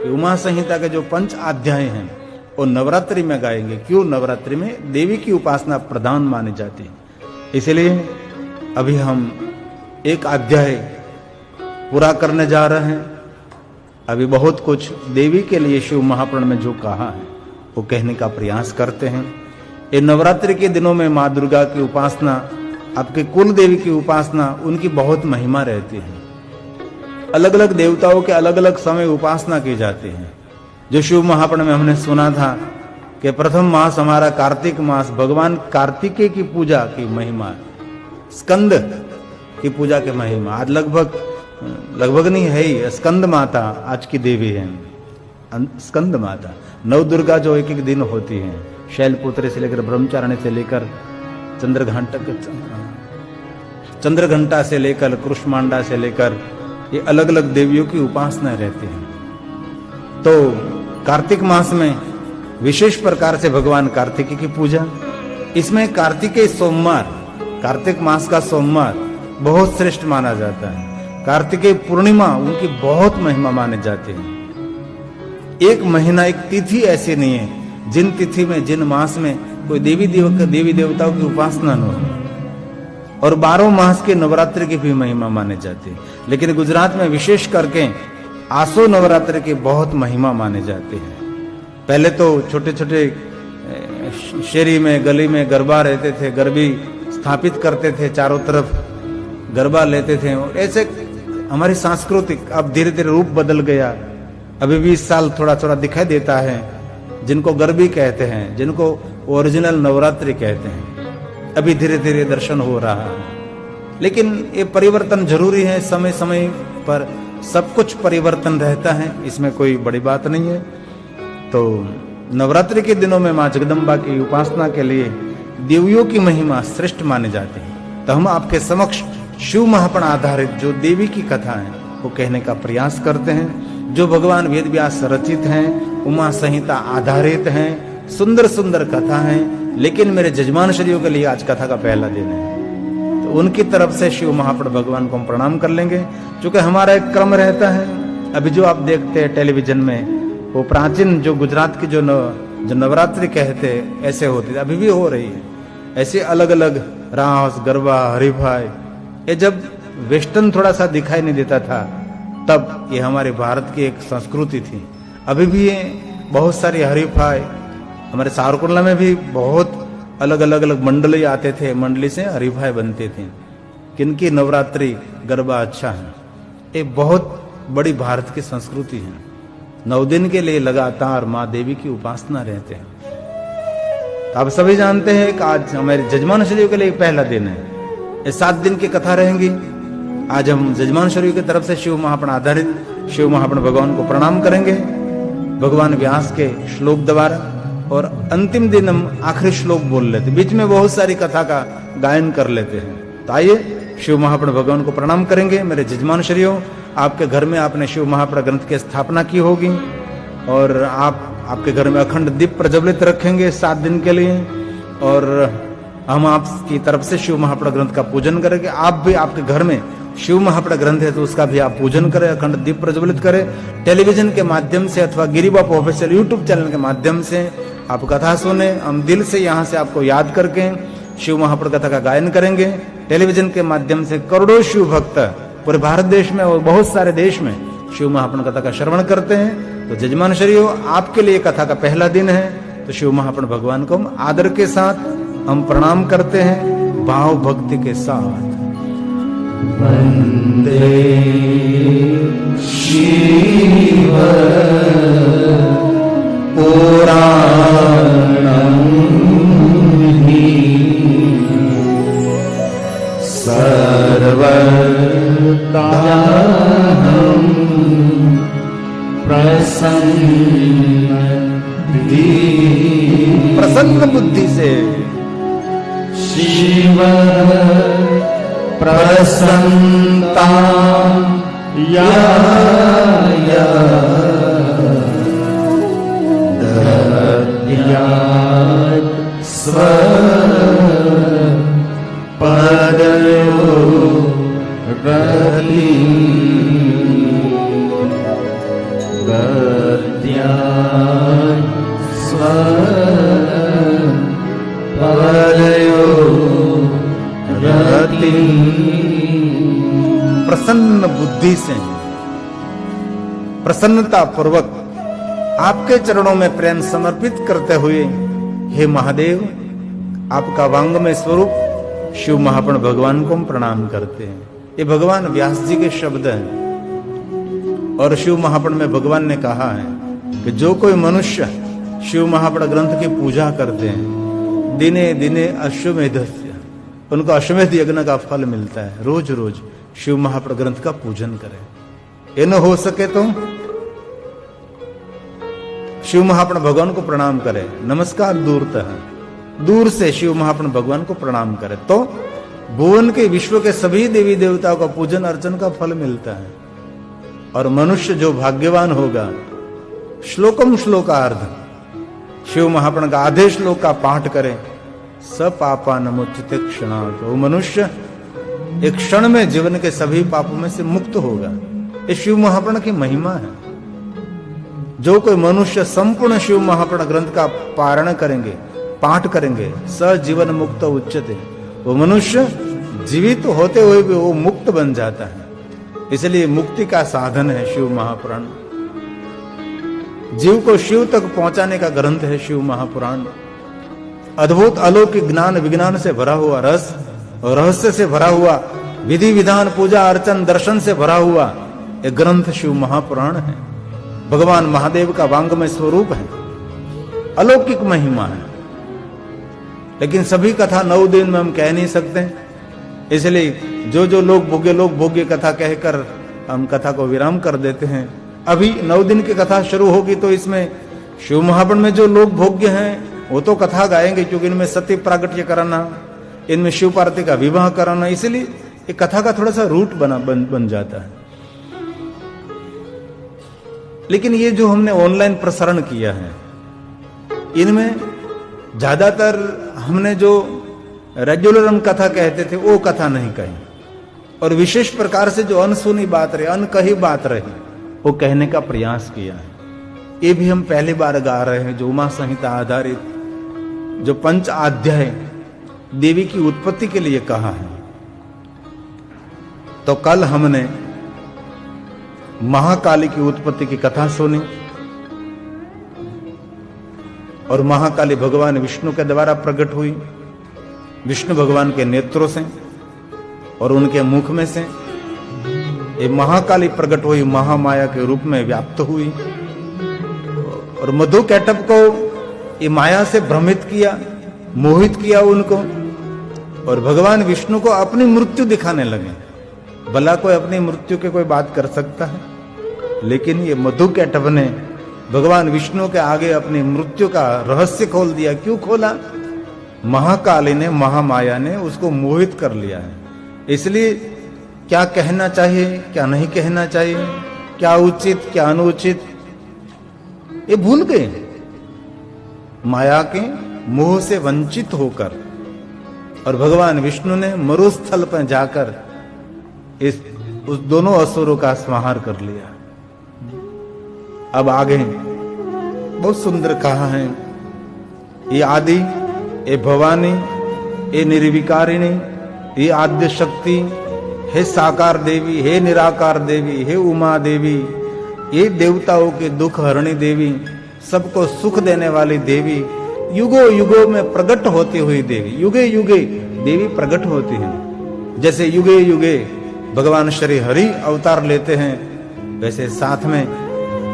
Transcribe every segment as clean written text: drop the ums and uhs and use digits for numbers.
कि उमा संहिता के जो 5 अध्याय हैं वो नवरात्रि में गाएंगे। क्यों? नवरात्रि में देवी की उपासना प्रधान मानी जाती है, इसलिए अभी हम एक अध्याय पूरा करने जा रहे हैं। अभी बहुत कुछ देवी के लिए शिव महापुराण में जो कहा है वो कहने का प्रयास करते हैं। ये नवरात्रि के दिनों में माँ दुर्गा की उपासना, आपके कुल देवी की उपासना, उनकी बहुत महिमा रहती है। अलग अलग देवताओं के अलग अलग समय उपासना की जाती है। जो शिव महापुराण में हमने सुना था कि प्रथम मास हमारा कार्तिक मास, भगवान कार्तिकेय की पूजा की महिमा, स्कंद की पूजा की महिमा। आज लगभग नहीं है ही, स्कंद माता आज की देवी है, स्कंद माता। नव दुर्गा जो एक एक दिन होती हैं, शैलपुत्री से लेकर ब्रह्मचारिणी से लेकर चंद्रघंटा से लेकर कुष्मांडा से लेकर ये अलग अलग देवियों की उपासना रहती है। तो कार्तिक मास में विशेष प्रकार से भगवान कार्तिकेय की पूजा, इसमें कार्तिकेय सोमवार, कार्तिक मास का सोमवार बहुत श्रेष्ठ माना जाता है। कार्तिकेय पूर्णिमा उनकी बहुत महिमा माने जाती है। एक महीना, एक तिथि ऐसी नहीं है जिन तिथि में, जिन मास में कोई देवी देवताओं की उपासना न हो। और 12 मास के नवरात्रि की भी महिमा माने जाती है। लेकिन गुजरात में विशेष करके आसो नवरात्रि की बहुत महिमा माने जाते हैं। पहले तो छोटे छोटे शहरी में, गली में गरबा रहते थे, गरबी स्थापित करते थे, चारों तरफ गरबा लेते थे। और ऐसे हमारी सांस्कृतिक अब धीरे धीरे रूप बदल गया। अभी भी इस साल थोड़ा थोड़ा दिखाई देता है, जिनको गरबी कहते हैं, जिनको ओरिजिनल नवरात्रि कहते हैं, अभी धीरे धीरे दर्शन हो रहा है। लेकिन ये परिवर्तन जरूरी है, समय समय पर सब कुछ परिवर्तन रहता है, इसमें कोई बड़ी बात नहीं है। तो नवरात्रि के दिनों में माँ जगदम्बा की उपासना के लिए देवियों की महिमा श्रेष्ठ माने जाते हैं। तो हम आपके समक्ष शिव महापुराण आधारित जो देवी की कथा है वो कहने का प्रयास करते हैं। जो भगवान वेद व्यास रचित हैं, उमा संहिता आधारित हैं, सुंदर सुंदर कथा है। लेकिन मेरे जजमान श्रीयों के लिए आज कथा का पहला दिन है, तो उनकी तरफ से शिव महापुराण भगवान को हम प्रणाम कर लेंगे। क्योंकि हमारा एक क्रम रहता है। अभी जो आप देखते हैं टेलीविजन में, वो प्राचीन जो गुजरात की जो नवरात्रि कहते ऐसे होती, अभी भी हो रही है। ऐसे अलग अलग रास, गरबा, हरिभाई, ये जब वेस्टर्न थोड़ा सा दिखाई नहीं देता था, तब ये हमारे भारत की एक संस्कृति थी। अभी भी ये बहुत सारी हरिफाई, हमारे सारकुंडला में भी बहुत अलग अलग मंडली आते थे, मंडली से हरिफाई बनते थे। किनकी नवरात्रि गरबा अच्छा है, ये बहुत बड़ी भारत की संस्कृति है। 9 दिन के लिए लगातार माँ देवी की उपासना रहते हैं। तो आप सभी जानते हैं कि आज हमारे जजमान श्रीयों के लिए पहला दिन है। ये 7 दिन की कथा रहेंगी। आज हम जजमान श्रीयों की तरफ से शिव महापुराण आधारित शिव महापुराण भगवान को प्रणाम करेंगे, भगवान व्यास के श्लोक द्वारा। और अंतिम दिन हम आखिरी श्लोक बोल लेते, बीच में बहुत सारी कथा का गायन कर लेते हैं। तो आइए शिव महापुराण भगवान को प्रणाम करेंगे। मेरे जजमान श्रीयों, आपके घर में आपने शिव महापुराण ग्रंथ की स्थापना की होगी और आपके घर में अखंड दीप प्रज्वलित रखेंगे 7 दिन के लिए। और हम आपकी तरफ से शिव महापुराण ग्रंथ का पूजन करेंगे। आप भी आपके घर में शिव महापुराण ग्रंथ है तो उसका भी आप पूजन करें, अखंड दीप प्रज्वलित करें। टेलीविजन के माध्यम से अथवा गिरिबापू ऑफिशियल यूट्यूब चैनल के माध्यम से आप कथा सुने। हम दिल से यहाँ से आपको याद करके शिव महापुराण कथा का गायन करेंगे। टेलीविजन के माध्यम से करोड़ों शिव भक्त पूरे भारत देश में और बहुत सारे देश में शिव महापुराण कथा का श्रवण करते हैं। तो जजमान श्रीयों, आपके लिए कथा का पहला दिन है, तो शिव महापुराण भगवान को हम आदर के साथ हम प्रणाम करते हैं, भाव भक्ति के साथ। वंदे शिव पुराणं सर्वदाहं प्रसन्न बुद्धि से शिव प्रसन्नता या स्व पदयो रति ध्यान स्वलयो रति। प्रसन्न बुद्धि से, प्रसन्नता पूर्वक आपके चरणों में प्रेम समर्पित करते हुए, हे महादेव, आपका वांगमय स्वरूप शिव महापण भगवान को हम प्रणाम करते हैं। ये भगवान व्यास जी के शब्द हैं और शिव महापण में भगवान ने कहा है कि जो कोई मनुष्य शिव महापण ग्रंथ की पूजा करते हैं, दिने दिने अश्वमेधस्य, उनको अश्वमेध यज्ञ का फल मिलता है। रोज रोज शिव महापण ग्रंथ का पूजन करें। ये न हो सके तो शिव महापण भगवान को प्रणाम करें। नमस्कार दूरतः, दूर से शिव महापण भगवान को प्रणाम करें तो भुवन के विश्व के सभी देवी देवताओं का पूजन अर्चन का फल मिलता है। और मनुष्य जो भाग्यवान होगा, श्लोकम श्लोकार्ध शिव महापण का आधे श्लोक का पाठ करें, सपापा नमुच्यते क्षणात्, वो मनुष्य एक क्षण में जीवन के सभी पापों में से मुक्त होगा। ये शिव महापण की महिमा है। जो कोई मनुष्य संपूर्ण शिव महापण ग्रंथ का पारण करेंगे, पाठ करेंगे, स जीवन मुक्त उच्चते, वो मनुष्य जीवित होते हुए भी वो मुक्त बन जाता है। इसलिए मुक्ति का साधन है शिव महापुराण। जीव को शिव तक पहुंचाने का ग्रंथ है शिव महापुराण। अद्भुत अलौकिक ज्ञान विज्ञान से भरा हुआ रस और रहस्य से भरा हुआ, विधि विधान पूजा अर्चन दर्शन से भरा हुआ एक ग्रंथ शिव महापुराण है। भगवान महादेव का वांगमय स्वरूप है, अलौकिक महिमा है। लेकिन सभी कथा 9 दिन में हम कह नहीं सकते, इसलिए जो लोग भोग्य कथा कहकर हम कथा को विराम कर देते हैं। अभी 9 दिन की कथा शुरू होगी तो इसमें शिव महापण में जो लोग भोग्य हैं वो तो कथा गाएंगे, क्योंकि इनमें सत्य प्रागट्य कराना, इनमें शिव पार्वती का विवाह कराना, इसलिए एक कथा का थोड़ा सा रूट बन जाता है। लेकिन ये जो हमने ऑनलाइन प्रसारण किया है, इनमें ज्यादातर हमने जो रेगुलर हम कथा कहते थे वो कथा नहीं कही, और विशेष प्रकार से जो अनसुनी बात रही, अनकही बात रही, वो कहने का प्रयास किया है। ये भी हम पहली बार गा रहे हैं। जो उमा संहिता आधारित जो 5 अध्याय देवी की उत्पत्ति के लिए कहा है। तो कल हमने महाकाली की उत्पत्ति की कथा सुनी और महाकाली भगवान विष्णु के द्वारा प्रकट हुई, विष्णु भगवान के नेत्रों से और उनके मुख में से। ये महाकाली प्रकट हुई, महामाया के रूप में व्याप्त हुई और मधु कैटभ को ये माया से भ्रमित किया, मोहित किया उनको, और भगवान विष्णु को अपनी मृत्यु दिखाने लगे। भला कोई अपनी मृत्यु के कोई बात कर सकता है? लेकिन ये मधु कैटभ ने भगवान विष्णु के आगे अपनी मृत्यु का रहस्य खोल दिया। क्यों खोला? महाकाली ने, महामाया ने उसको मोहित कर लिया है। इसलिए क्या कहना चाहिए, क्या नहीं कहना चाहिए, क्या उचित क्या अनुचित, ये भूल गए। माया के मोह से वंचित होकर और भगवान विष्णु ने मरुस्थल पर जाकर उस दोनों असुरों का संहार कर लिया। अब आगे बहुत सुंदर कहा है, ये आदि, ये भवानी, ये निर्विकारिणी, ये आद्य शक्ति, हे साकार देवी, हे निराकार देवी, हे उमा देवी, ये देवताओं के दुख हरणी देवी, सबको सुख देने वाली देवी, युगों युगों में प्रकट होती हुई देवी। युगे युगे देवी प्रकट होती हैं। जैसे युगे युगे भगवान श्री हरि अवतार लेते हैं, वैसे साथ में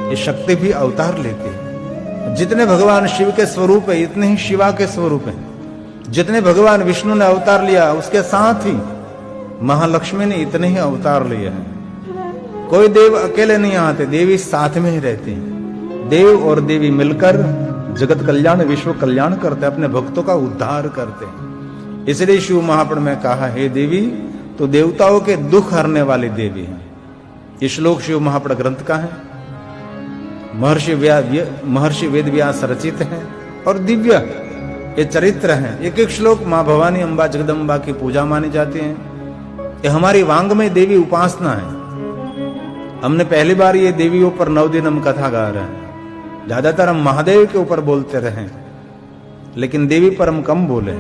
ये शक्ति भी अवतार लेती है। जितने भगवान शिव के स्वरूप है, इतने ही शिवा के स्वरूप हैं। जितने भगवान विष्णु ने अवतार लिया, उसके साथ ही महालक्ष्मी ने इतने ही अवतार लिए हैं। कोई देव अकेले नहीं आते, देवी साथ में ही रहती हैं। देव और देवी मिलकर जगत कल्याण, विश्व कल्याण करते, अपने भक्तों का उद्धार करते हैं। इसलिए शिव महापुराण में कहा, हे देवी, तो देवताओं के दुख हरने वाली देवी है। ये श्लोक शिव महापुराण ग्रंथ का है। महर्षि वेद व्यास रचित है और दिव्य ये चरित्र है। एक एक श्लोक मां भवानी, अंबा, जगदम्बा की पूजा मानी जाती है। ये हमारी वांगमय देवी उपासना है। हमने पहली बार ये देवियों पर 9 दिन हम कथा गा रहे हैं। ज्यादातर हम महादेव के ऊपर बोलते रहे, लेकिन देवी पर हम कम बोले।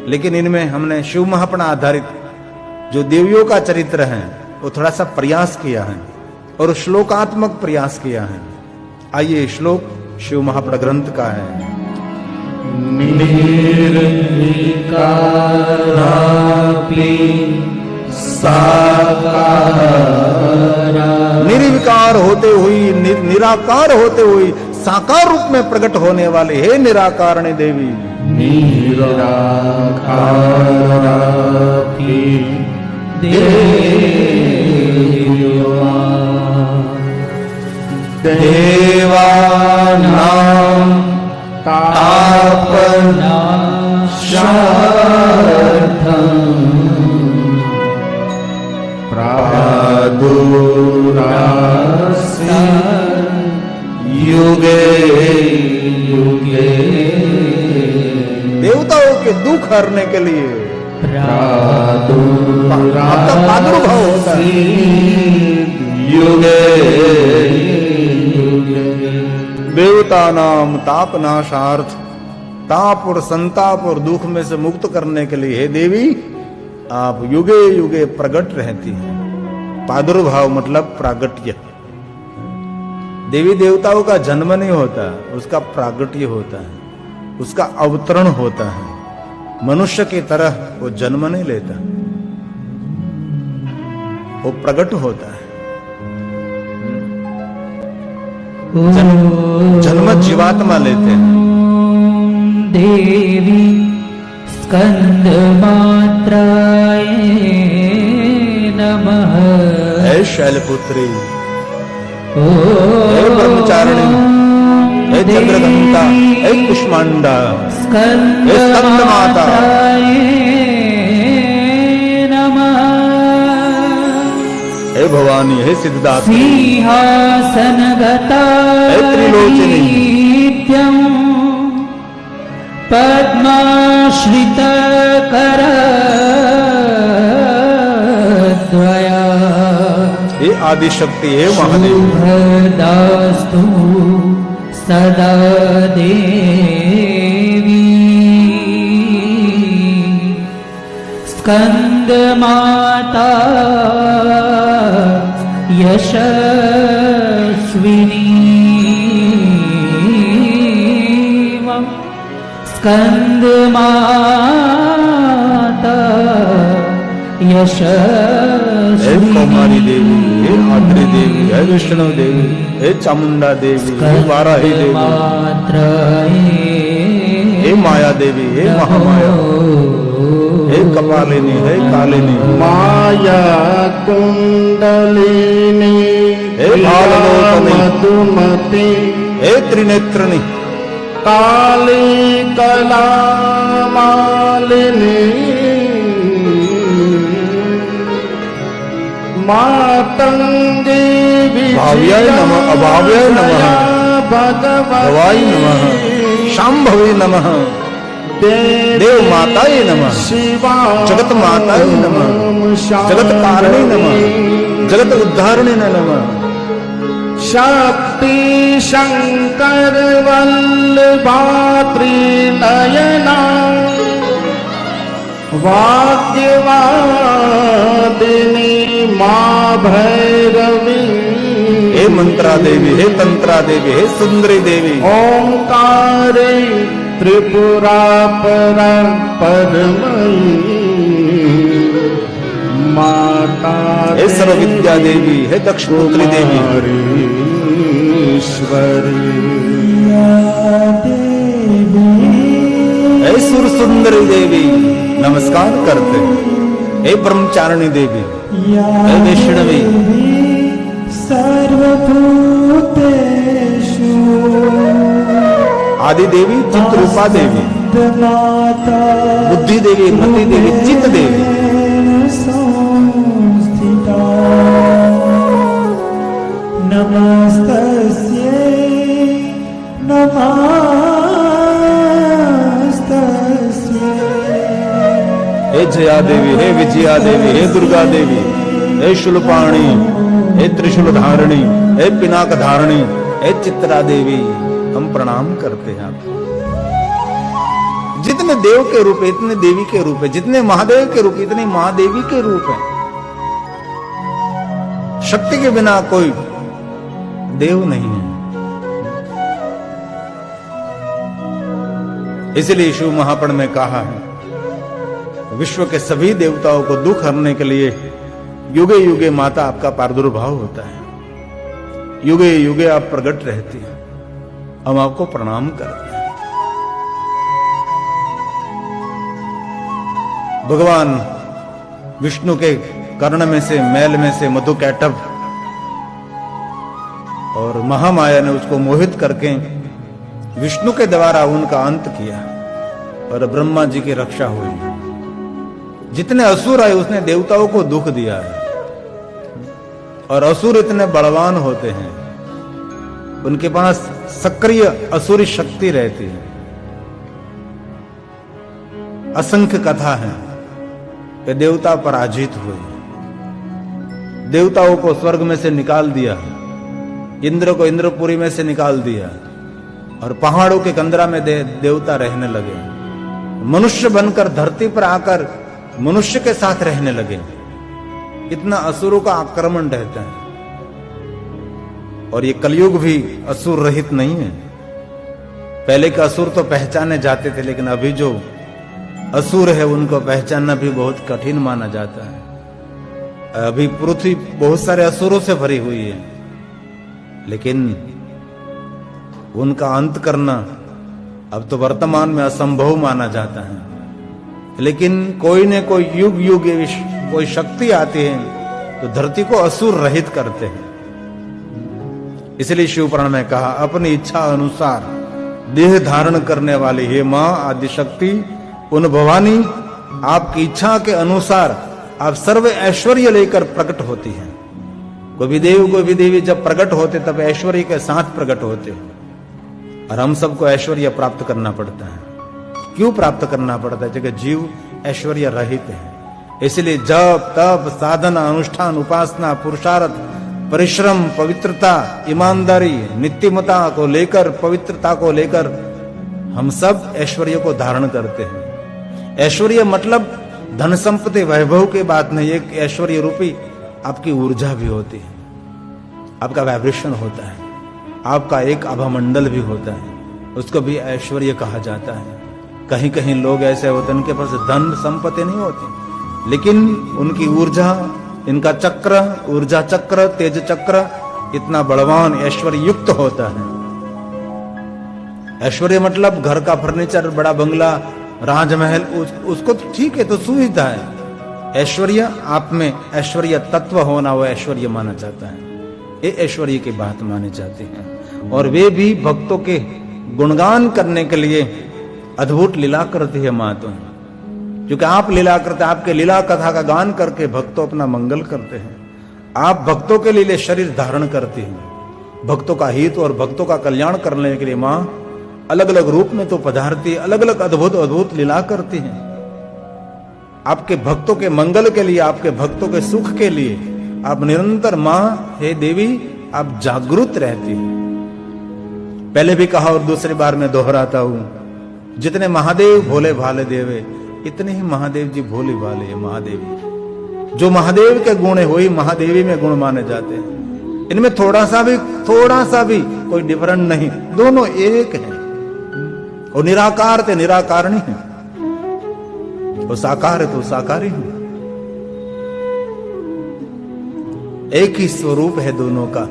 लेकिन इनमें हमने शिव महापणा आधारित जो देवियों का चरित्र है वो थोड़ा सा प्रयास किया है और श्लोकात्मक प्रयास किया है। आइए, श्लोक शिव महापण ग्रंथ का है। निर्विकार होते हुई, निराकार होते हुई साकार रूप में प्रकट होने वाले हे निराकारणी देवी। देवानां तापनाशार्थं प्रादुरास्य युगे युगे। देवताओं के दुख हरने के लिए प्रादुर्भाव होता है। युगे देवता नाम तापनाशार्थ, ताप और संताप और दुख में से मुक्त करने के लिए हे देवी आप युगे युगे प्रकट रहती हैं। प्रादुर्भाव मतलब प्रागट्य। देवी देवताओं का जन्म नहीं होता, उसका प्रागट्य होता है, उसका अवतरण होता है। मनुष्य की तरह वो जन्म नहीं लेता, वो प्रकट होता है। जन्म जीवात्मा लेते हैं। देवी स्कंदमात्राय नमः। हे शैलपुत्री, हे ब्रह्मचारिणी, हे चंद्रघंटा, हे कुष्मांडा, हे स्कंदमाता, हे भवानी, हे सिद्धात्री, सिंहासनगता हे त्रिलोचनी, पद्माश्रितकरद्वया, हे आदिशक्ति, हे महादेव, शुभदास्तु सदा देवी। स्कंदमाता यशस्विनी, स्कंदमाता यशस्विनी। हे कौमारी देवी, हे आद्री देवी, हे विष्णु देवी, हे चामुंडा देवी, हे वाराही देवी, हे माया देवी, हे महामाया, हे कपालिनी, हे कालिनी, माया कुंडलिनी, हे भाललोचनी, मधुमती, हे त्रिनेत्रनी, काली कलामालिनी, मातंगी भाव्याय नमः, अभाव्याय नमः, भवाय नमः, शांभवी नमः, देव माताय नमः, जगत माताय नमः, जगत कारिणी नमः, जगत उद्धारिणी नमः। शक्ति शंकर वल्लभात्रि नयना, वाग्यवादिनी माँ भैरवी। हे मंत्रा देवी, हे तंत्रा देवी, हे सुंदरी देवी, ओंकारे त्रिपुरा परा परमयी माता। हे सर्व विद्या देवी, हे दक्ष पुत्री देवी, हे सुर सुंदरी देवी नमस्कार करते। हे ब्रह्मचारिणी देवी, हे वैष्णवी, सर्वभूतेषु आदि देवी, चित्रूपा देवी, बुद्धि देवी, मति देवी, चित्त देवी, नमस्तस्यै नमस्तस्यै। हे जया देवी, हे विजया देवी, हे दुर्गा देवी, हे शूलपाणी, हे त्रिशूल धारिणी, हे पिनाक धारिणी, हे चित्रा देवी हम प्रणाम करते हैं आपको। जितने देव के रूप है इतने देवी के रूप है, जितने महादेव के रूप इतने महादेवी के रूप है। शक्ति के बिना कोई देव नहीं है। इसलिए शिव महापुराण में कहा है, विश्व के सभी देवताओं को दुख हरने के लिए युगे युगे माता आपका प्रादुर्भाव होता है, युगे युगे आप प्रकट रहती हैं, हम आपको प्रणाम करते हैं। भगवान विष्णु के कर्ण में से मैल में से मधुकैटभ और महामाया ने उसको मोहित करके विष्णु के द्वारा उनका अंत किया और ब्रह्मा जी की रक्षा हुई। जितने असुर आए उसने देवताओं को दुख दिया है और असुर इतने बलवान होते हैं, उनके पास सक्रिय असुरी शक्ति रहती है। असंख्य कथा है कि देवता पराजित हुए, देवताओं को स्वर्ग में से निकाल दिया, इंद्र को इंद्रपुरी में से निकाल दिया और पहाड़ों के कंदरा में देवता रहने लगे। मनुष्य बनकर धरती पर आकर मनुष्य के साथ रहने लगे। इतना असुरों का आक्रमण रहता है और ये कलयुग भी असुर रहित नहीं है। पहले के असुर तो पहचाने जाते थे, लेकिन अभी जो असुर है उनको पहचानना भी बहुत कठिन माना जाता है। अभी पृथ्वी बहुत सारे असुरों से भरी हुई है, लेकिन उनका अंत करना अब तो वर्तमान में असंभव माना जाता है। लेकिन कोई न कोई युग युग कोई शक्ति आती है तो धरती को असुर रहित करते हैं। इसलिए शिव पुराण में कहा, अपनी इच्छा अनुसार देह धारण करने वाली हे मां आदि शक्ति उन भवानी, आपकी इच्छा के अनुसार आप सर्व ऐश्वर्य लेकर प्रकट होती हैं। कोई भी देव कोई भी देवी जब प्रकट होते तब ऐश्वर्य के साथ प्रकट होते, और हम सबको ऐश्वर्य प्राप्त करना पड़ता है। क्यों प्राप्त करना पड़ता है? क्योंकि जीव ऐश्वर्य रहित है। इसलिए जप तप साधना अनुष्ठान उपासना पुरुषार्थ परिश्रम पवित्रता ईमानदारी नित्यमता को लेकर पवित्रता को लेकर हम सब ऐश्वर्य को धारण करते हैं। ऐश्वर्य मतलब धन संपत्ति वैभव की बात नहीं, एक ऐश्वर्य रूपी आपकी ऊर्जा भी होती है, आपका वाइब्रेशन होता है, आपका एक आभामंडल भी होता है, उसको भी ऐश्वर्य कहा जाता है। कहीं कहीं लोग ऐसे होते हैं उनके पास धन संपत्ति नहीं होती, लेकिन उनकी ऊर्जा, इनका चक्र, ऊर्जा चक्र, तेज चक्र इतना बलवान ऐश्वर्य युक्त होता है। ऐश्वर्य मतलब घर का फर्नीचर, बड़ा बंगला, राजमहल, उसको तो ठीक है, तो सुविधा है। ऐश्वर्य आप में ऐश्वर्य तत्व होना वो ऐश्वर्य माना जाता है। ये ऐश्वर्य की बात मानी जाती है। और वे भी भक्तों के गुणगान करने के लिए अद्भुत लीला करती है मां। तो क्योंकि आप लीला करते, आपके लीला कथा का गान करके भक्तों अपना मंगल करते हैं। आप भक्तों के लिए शरीर धारण करती हैं। भक्तों का हित और भक्तों का कल्याण करने के लिए मां अलग अलग रूप में तो पधारती है, अलग अलग अद्भुत अद्भुत लीला करती हैं। आपके भक्तों के मंगल के लिए, आपके भक्तों के सुख के लिए आप निरंतर मां हे देवी आप जागृत रहती हैं। पहले भी कहा और दूसरी बार मैं दोहराता हूं, जितने महादेव भोले भाले देवे इतने ही महादेव जी भोले भाले है। महादेवी जो महादेव के गुण है वही महादेवी में गुण माने जाते हैं। इनमें थोड़ा सा भी कोई डिफरेंट नहीं, दोनों एक है। वो निराकार थे निराकार नहीं है, वो साकार है तो साकार ही है। एक ही स्वरूप है दोनों का।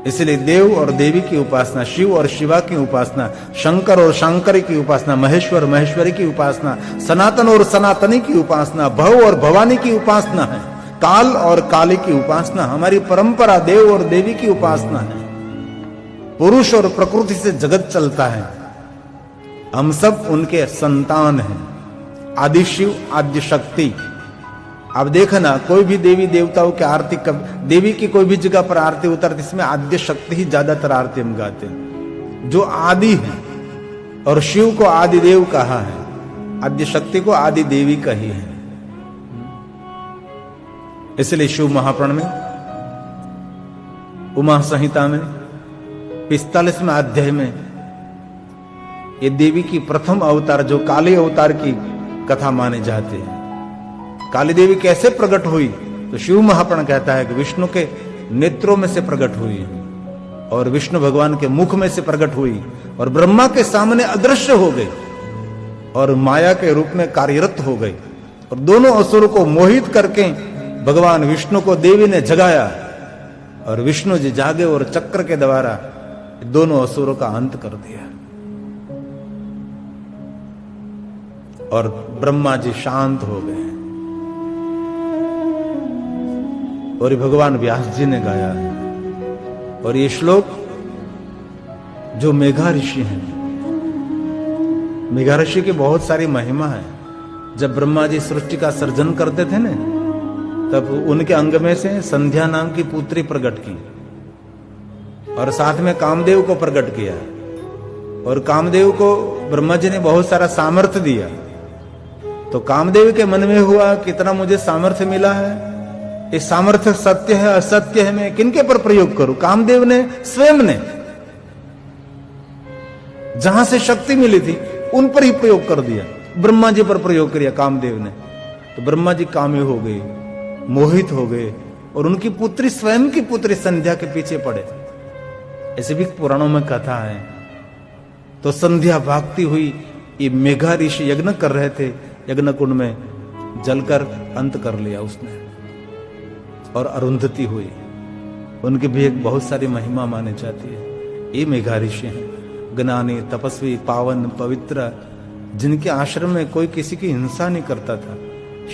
इसलिए देव और देवी की उपासना, शिव और शिवा की उपासना, शंकर और शंकरी की उपासना, महेश्वर महेश्वरी की उपासना, सनातन और सनातनी की उपासना, भव और भवानी की उपासना है, काल और काली की उपासना। हमारी परंपरा देव और देवी की उपासना है। पुरुष और प्रकृति से जगत चलता है, हम सब उनके संतान हैं। आदि शिव आद्य शक्ति। अब देखना कोई भी देवी देवताओं की आरती, देवी की कोई भी जगह पर आरती उतरती, इसमें आद्य शक्ति ही ज्यादातर आरती हम गाते हैं, जो आदि है। और शिव को आदि देव कहा है, आद्य शक्ति को आदि देवी कही है। इसलिए शिव महापुराण में, उमा संहिता में 45वें अध्याय में ये देवी की प्रथम अवतार जो काली अवतार की कथा माने जाते हैं। काली देवी कैसे प्रकट हुई? तो शिव महापुराण कहता है कि विष्णु के नेत्रों में से प्रकट हुई और विष्णु भगवान के मुख में से प्रकट हुई और ब्रह्मा के सामने अदृश्य हो गई और माया के रूप में कार्यरत हो गई और दोनों असुरों को मोहित करके भगवान विष्णु को देवी ने जगाया और विष्णु जी जागे और चक्र के द्वारा दोनों असुरों का अंत कर दिया और ब्रह्मा जी शांत हो गए। और ये भगवान व्यास जी ने गाया है। और ये श्लोक जो मेघा ऋषि हैं, मेघा ऋषि की बहुत सारी महिमा है। जब ब्रह्मा जी सृष्टि का सर्जन करते थे ना, तब उनके अंग में से संध्या नाम की पुत्री प्रकट की और साथ में कामदेव को प्रकट किया। और कामदेव को ब्रह्मा जी ने बहुत सारा सामर्थ्य दिया। तो कामदेव के मन में हुआ कितना मुझे सामर्थ्य मिला है, ये सामर्थ्य सत्य है असत्य है, मैं किनके पर प्रयोग करूं? कामदेव ने स्वयं ने जहां से शक्ति मिली थी उन पर ही प्रयोग कर दिया। ब्रह्मा जी पर प्रयोग किया कामदेव ने। तो ब्रह्मा जी कामी हो गए, मोहित हो गए और उनकी पुत्री स्वयं की पुत्री संध्या के पीछे पड़े। ऐसे भी पुराणों में कथा है। तो संध्या भागती हुई, ये मेघा ऋषि यज्ञ कर रहे थे, यज्ञ कुंड में जलकर अंत कर लिया उसने। और अरुंधति हुई, उनकी भी एक बहुत सारी महिमा मानी जाती है। ये मेघा ऋषि हैं, ज्ञानी तपस्वी पावन पवित्र, जिनके आश्रम में कोई किसी की हिंसा नहीं करता था।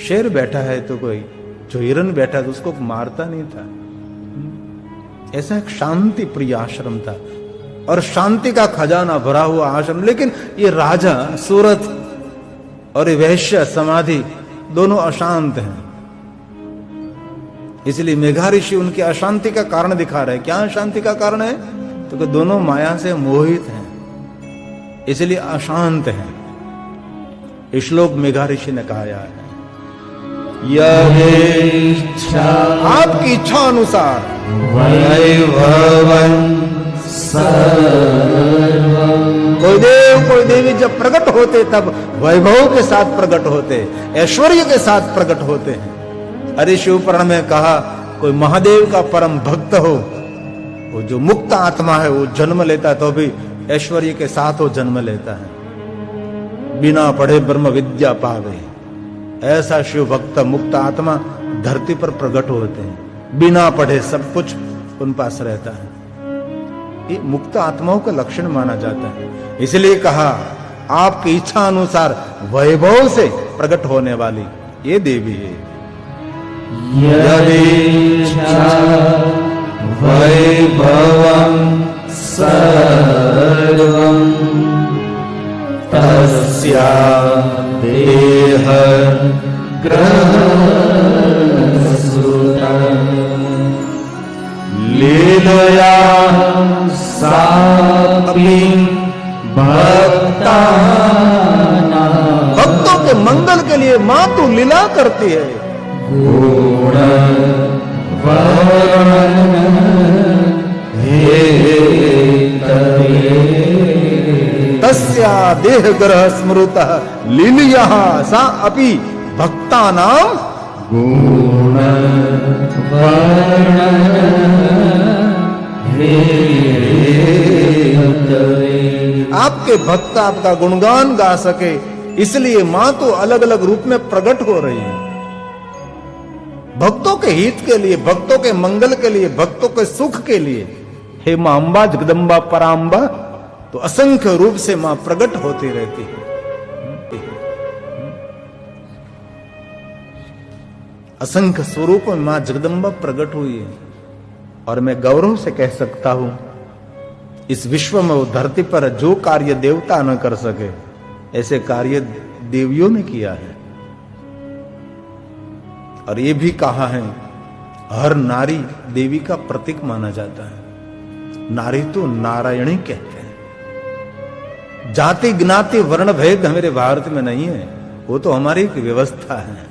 शेर बैठा है तो कोई, जो हिरन बैठा था उसको मारता नहीं था। ऐसा एक शांति प्रिय आश्रम था और शांति का खजाना भरा हुआ आश्रम। लेकिन ये राजा सूरत और ये वैश्य समाधि दोनों अशांत हैं। इसलिए मेघा ऋषि उनकी अशांति का कारण दिखा रहे हैं। क्या अशांति का कारण है? तो कि दोनों माया से मोहित हैं, इसलिए अशांत हैं। इस श्लोक मेघा ऋषि ने कहा है, आपकी इच्छा अनुसार कोई देव कोई देवी जब प्रकट होते तब वैभव के साथ प्रकट होते, ऐश्वर्य के साथ प्रकट होते हैं। अरे शिव पुराण में कहा, कोई महादेव का परम भक्त हो, वो जो मुक्त आत्मा है, वो जन्म लेता है तो भी ऐश्वर्य के साथ वो जन्म लेता है। बिना पढ़े ब्रह्म विद्या पावे, ऐसा शिव भक्त मुक्त आत्मा धरती पर प्रकट होते हैं। बिना पढ़े सब कुछ उन पास रहता है। ये मुक्त आत्माओं का लक्षण माना जाता है। इसलिए कहा, आपकी इच्छा अनुसार वैभव से प्रकट होने वाली ये देवी है। वैभवं सर्वं तस्या देह ग्रहसुता लीलया सापि भक्तों के मंगल के लिए मां तू लीला करती है। गुण वर्ण तस्या देह ग्रह स्मृत लीलिया सा अपि भक्तानां गुण वर्ण आपके भक्त आपका गुणगान गा सके, इसलिए मां तो अलग अलग रूप में प्रकट हो रही है। भक्तों के हित के लिए, भक्तों के मंगल के लिए, भक्तों के सुख के लिए। हे मां अम्बा जगदम्बा पराम्बा, तो असंख्य रूप से मां प्रकट होती रहती है। असंख्य स्वरूप में मां जगदम्बा प्रकट हुई है। और मैं गौरव से कह सकता हूं, इस विश्व में वो धरती पर जो कार्य देवता न कर सके, ऐसे कार्य देवियों ने किया है। और ये भी कहा है, हर नारी देवी का प्रतीक माना जाता है। नारी तो नारायणी कहते हैं। जाति ज्ञाति वर्ण भेद हमारे भारत में नहीं है, वो तो हमारी एक व्यवस्था है।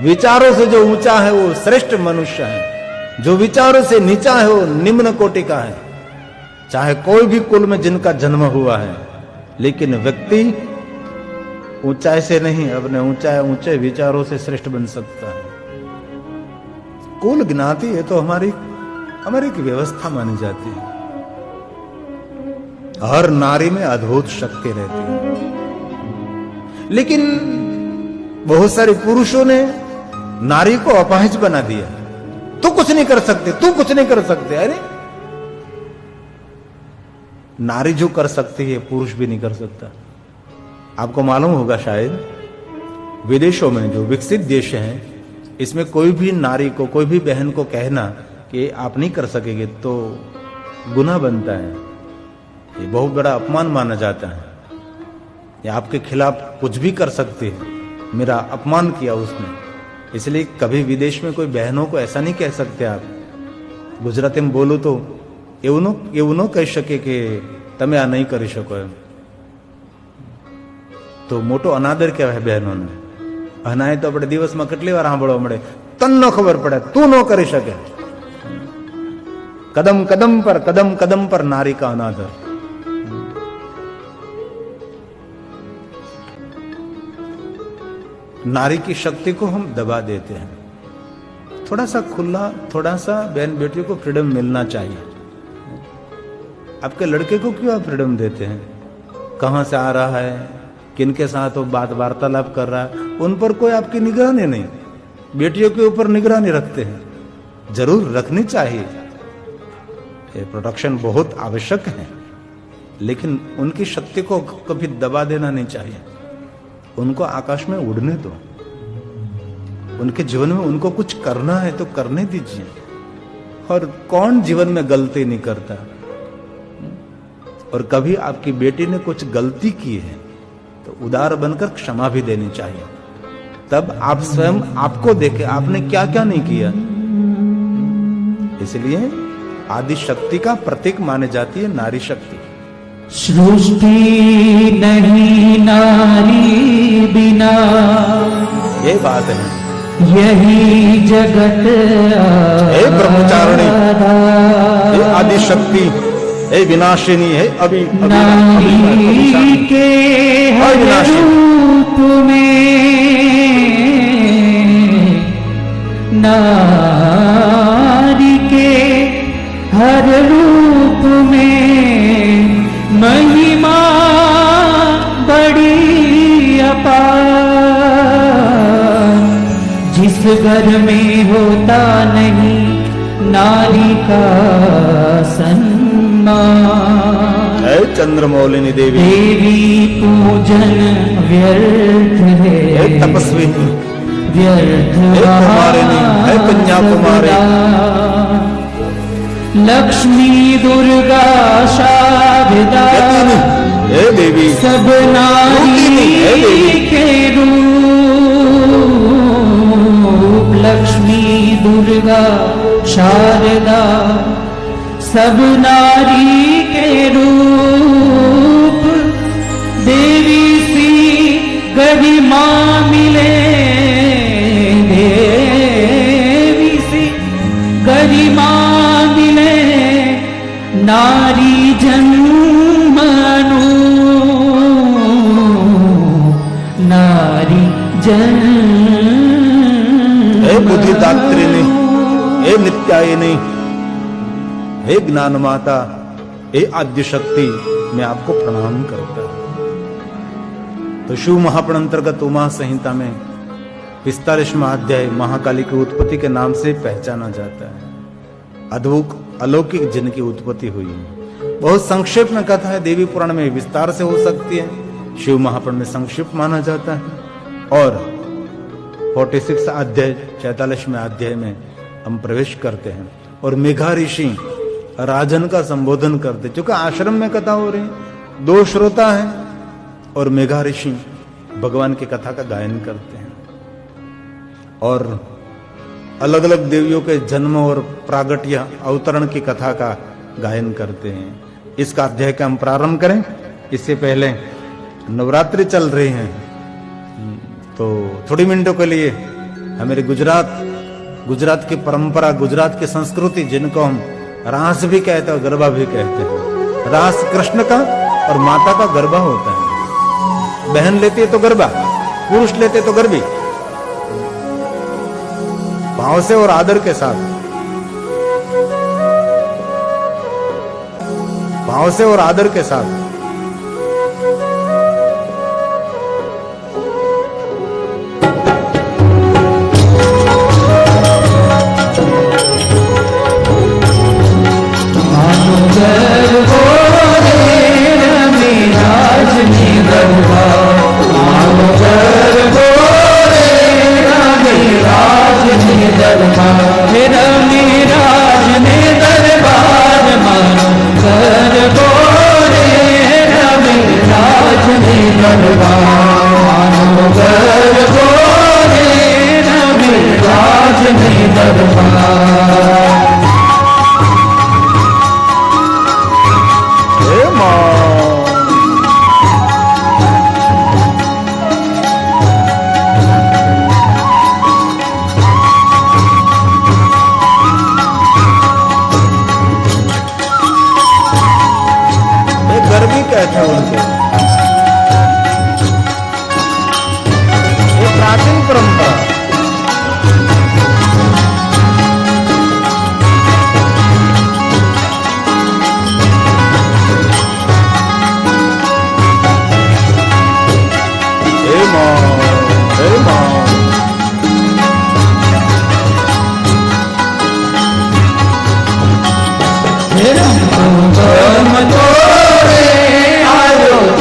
विचारों से जो ऊंचा है वो श्रेष्ठ मनुष्य है, जो विचारों से नीचा है वो निम्न कोटि का है। चाहे कोई भी कुल में जिनका जन्म हुआ है, लेकिन व्यक्ति ऊंचाई से नहीं अपने ऊंचे विचारों से श्रेष्ठ बन सकता है। कुल ज्ञाति ये तो हमारी एक व्यवस्था मानी जाती है। हर नारी में अद्भुत शक्ति रहती है, लेकिन बहुत सारे पुरुषों ने नारी को अपाहिज बना दिया। तू कुछ नहीं कर सकते, तू कुछ नहीं कर सकते। अरे नारी जो कर सकती है पुरुष भी नहीं कर सकता। आपको मालूम होगा शायद विदेशों में जो विकसित देश हैं, इसमें कोई भी नारी को, कोई भी बहन को कहना कि आप नहीं कर सकेंगे तो गुनाह बनता है। ये बहुत बड़ा अपमान माना जाता है। ये आपके खिलाफ कुछ भी कर सकते हैं, मेरा अपमान किया उसने। इसलिए कभी विदेश में कोई बहनों को ऐसा नहीं कह सकते आप। गुजराती में बोलो तो એવું ન કહી શકે કે તમે આ નહીં કરી શકો એમ, તો મોટો અનાદર કહેવાય બહેનોને. અનાય તો આપણે દિવસમાં કેટલી વાર સાંભળવા મળે, તને ન ખબર પડે, તું ન કરી શકે. कदम कदम पर नारी का अनादर. नारी की शक्ति को हम दबा देते हैं. थोड़ा सा खुला, थोड़ा सा बहन बेटियों को फ्रीडम मिलना चाहिए. आपके लड़के को क्यों आप फ्रीडम देते हैं? कहां से आ रहा है, किनके साथ वो बात वार्तालाप कर रहा है, उन पर कोई आपकी निगरानी नहीं. बेटियों के ऊपर निगरानी रखते हैं, जरूर रखनी चाहिए. ये प्रोटेक्शन बहुत आवश्यक है, लेकिन उनकी शक्ति को कभी दबा देना नहीं चाहिए. उनको आकाश में उड़ने दो. उनके जीवन में उनको कुछ करना है तो करने दीजिए. और कौन जीवन में गलती नहीं करता? और कभी आपकी बेटी ने कुछ गलती की है तो उदार बनकर क्षमा भी देनी चाहिए. तब आप स्वयं आपको देखे आपने क्या क्या नहीं किया. इसलिए आदि शक्ति का प्रतीक माने जाती है नारी शक्ति. सृष्टि नहीं नारी बिना, ये बात है. यही जगत हे ब्रह्मचारिणी, हे आदि शक्ति, हे विनाशिनी, हे नारी के हर रूप में, नारी के हर रूप में महिमा बड़ी अपार. जिस घर में होता नहीं नारी का सम्मान, हे चंद्रमौलिनी देवी, देवी पूजन व्यर्थ है. हे तपस्विनी, व्यर्थ हे कुमारिनी, हे कन्याकुमारी. लक्ष्मी दुर्गा शारदा, हे देवी, सब नारी के रूप. लक्ष्मी दुर्गा शारदा सब नारी के रूप. देवी सी गरिमा मिले, देवी सी गरिमा मिले नारी जन्मनु, नारी जन्म. हे बुद्धिदात्रिणी, हे नित्यायिनी, हे ज्ञान माता, हे आद्य शक्ति, मैं आपको प्रणाम करता हूं. तो शिव महापुराण अंतर्गत उमा संहिता में 45वां अध्याय महाकाली की उत्पत्ति के नाम से पहचाना जाता है. अद्भुत अलौकिक जिनकी उत्पत्ति हुई है. बहुत संक्षेप में कथा है. देवी पुराण में विस्तार से हो सकती है, शिव महापुराण में संक्षिप्त माना जाता है. और 46 अध्याय 46वें अध्याय में हम प्रवेश करते हैं और मेघा ऋषि राजन का संबोधन करते. क्योंकि आश्रम में कथा हो रही है, 2 श्रोता हैं और मेघा ऋषि भगवान की कथा का गायन करते हैं और अलग अलग देवियों के जन्म और प्रागट्य अवतरण की कथा का गायन करते हैं. इसका अध्याय का हम प्रारंभ करें. इससे पहले नवरात्रि चल रही हैं, तो थोड़ी मिनटों के लिए हमारे गुजरात की परंपरा, गुजरात की संस्कृति, जिनको हम रास भी कहते हैं और गरबा भी कहते हैं, रास कृष्ण का और माता का गर्भा होता है। बहन लेती है तो गर्भा, पुरुष लेते तो गर्भी। भाव से और आदर के साथ, भाव से और आदर के साथ। गर्भी कहते हैं उनके, ये प्राचीन परंपरा। हे मां, हे मां। आयो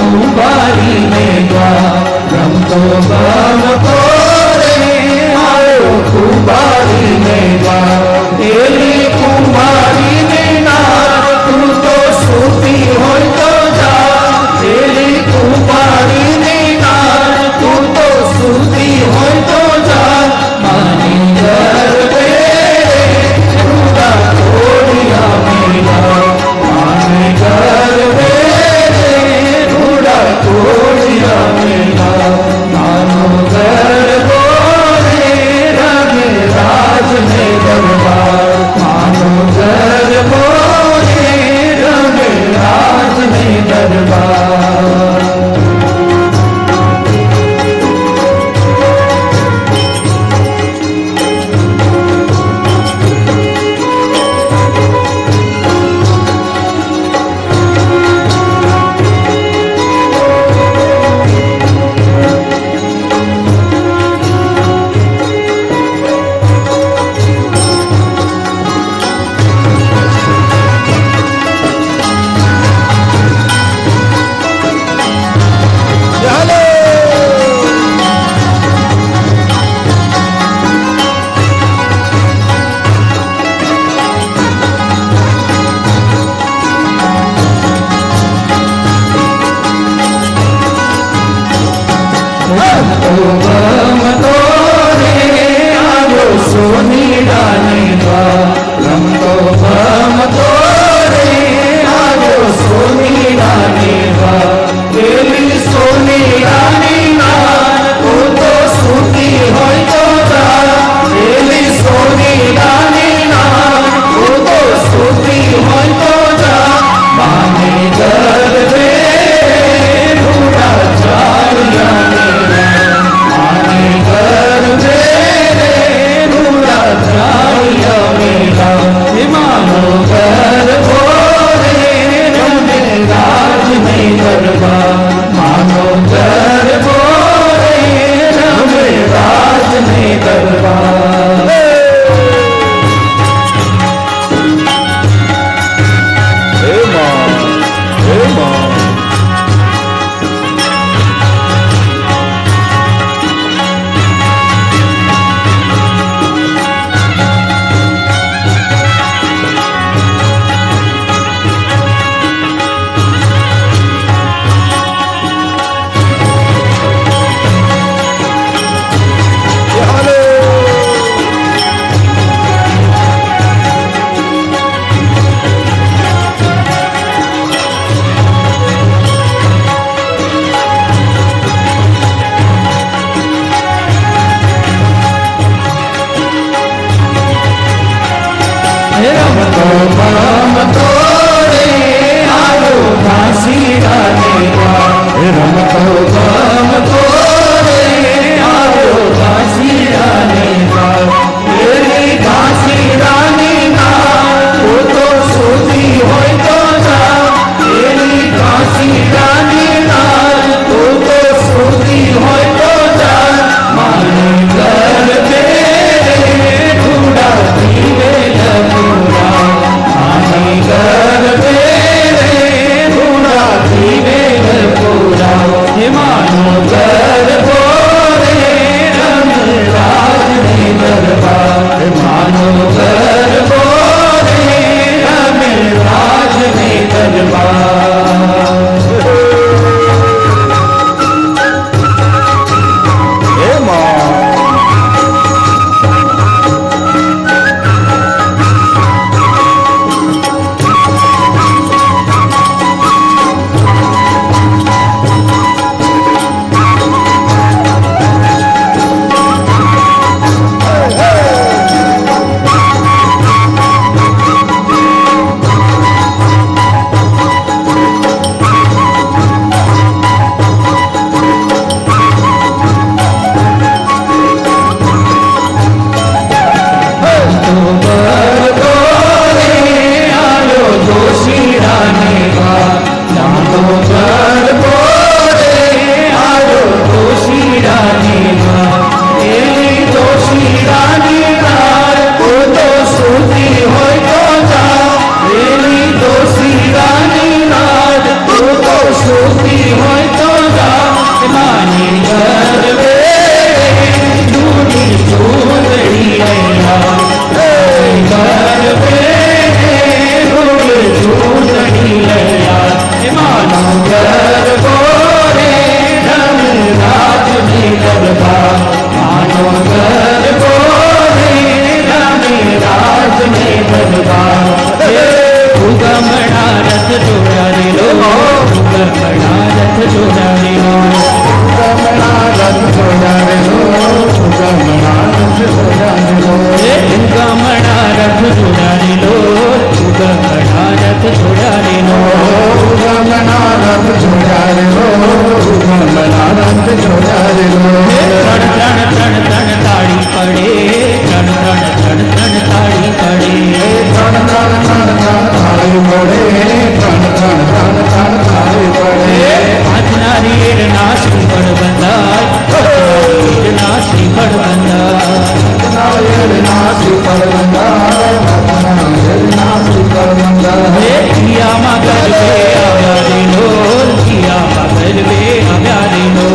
वे आव्या रे लो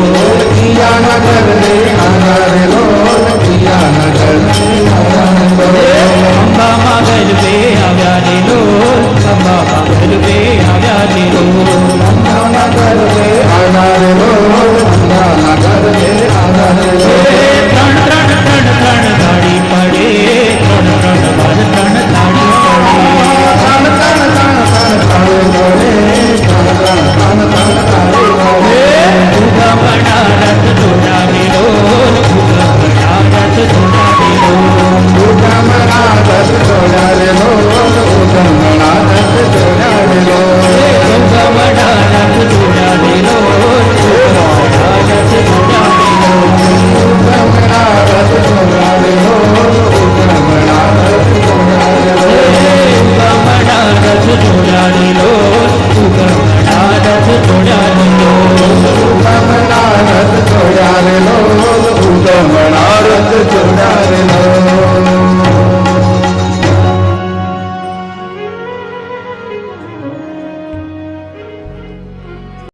किया नगर रे आव्या रे लो किया नगर रे आव्या रे लो अंबा मागल वे आव्या रे लो अंबा मागल वे आव्या रे लो नगर रे आव्या रे लो नगर रे आव्या रे लो त्रण त्रण त्रण त्रण गाड़ी पड़े त्रण त्रण बार त्रण गाड़ी पड़े तन तन तन तन ताले बोले तन तन तन तन ताले बोले उगा बड़ा रथ जोड़ा मिलो उगा बड़ा रथ जोड़ा मिलो उगा मना रथ जोड़ा रे लो उगा मना रथ जोड़ा रे लो उगा बड़ा रथ जोड़ा मिलो उगा बड़ा रथ जोड़ा मिलो उगा मना रथ जोड़ा रे लो उगा मना रथ जोड़ा रे लो उगा बड़ा रथ जोड़ा मिलो उगा बड़ा रथ जोड़ा मिलो